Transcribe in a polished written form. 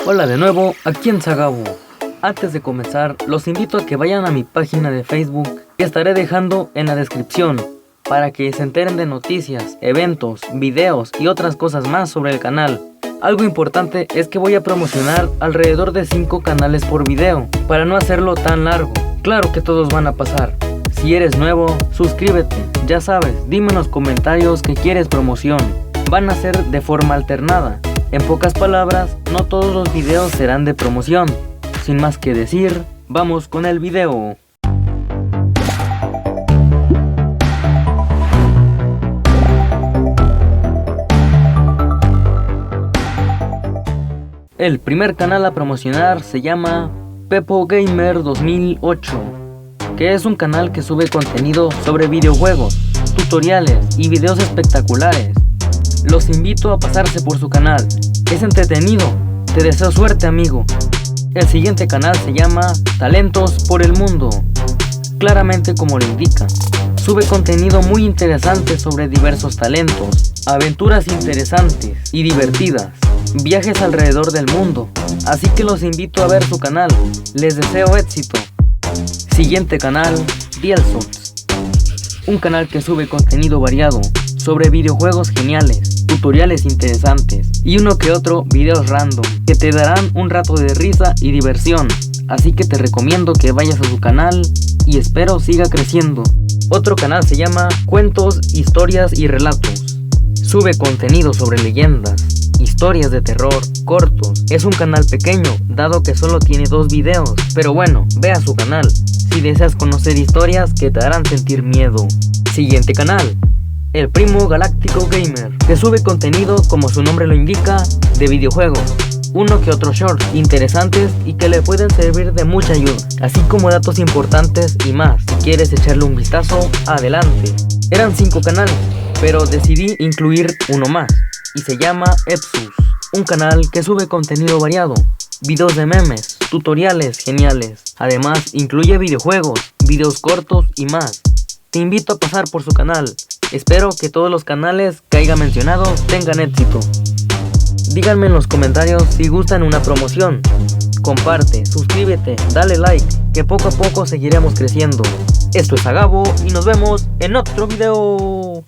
Hola de nuevo, aquí en Sagabo. Antes de comenzar, los invito a que vayan a mi página de Facebook que estaré dejando en la descripción para que se enteren de noticias, eventos, videos y otras cosas más sobre el canal. Algo importante es que voy a promocionar alrededor de 5 canales por video para no hacerlo tan largo. Claro que todos van a pasar. Si eres nuevo, suscríbete, ya sabes, dime en los comentarios que quieres promoción. Van a ser de forma alternada. En pocas palabras, no todos los videos serán de promoción. Sin más que decir, vamos con el video. El primer canal a promocionar se llama Pepo Gamer 2008, que es un canal que sube contenido sobre videojuegos, tutoriales y videos espectaculares. Los invito a pasarse por su canal, es entretenido, te deseo suerte amigo. El siguiente canal se llama Talentos por el Mundo, claramente como lo indica. Sube contenido muy interesante sobre diversos talentos, aventuras interesantes y divertidas, viajes alrededor del mundo, así que los invito a ver su canal, les deseo éxito. Siguiente canal, Dielsots, un canal que sube contenido variado sobre videojuegos geniales, tutoriales interesantes y uno que otro videos random que te darán un rato de risa y diversión, así que te recomiendo que vayas a su canal y espero siga creciendo. Otro canal se llama Cuentos, Historias y Relatos, sube contenido sobre leyendas, historias de terror, cortos. Es un canal pequeño, dado que solo tiene 2 videos, pero bueno, ve a su canal si deseas conocer historias que te harán sentir miedo. Siguiente canal, El Primo Galáctico Gamer, que sube contenido, como su nombre lo indica, de videojuegos, uno que otro short interesantes y que le pueden servir de mucha ayuda, así como datos importantes y más. Si quieres echarle un vistazo, adelante. Eran 5 canales, pero decidí incluir uno más y se llama Epsus, un canal que sube contenido variado, videos de memes, tutoriales geniales. Además incluye videojuegos, videos cortos y más. Te invito a pasar por su canal. Espero que todos los canales que haya mencionado tengan éxito. Díganme en los comentarios si gustan una promoción. Comparte, suscríbete, dale like, que poco a poco seguiremos creciendo. Esto es Sagabo y nos vemos en otro video.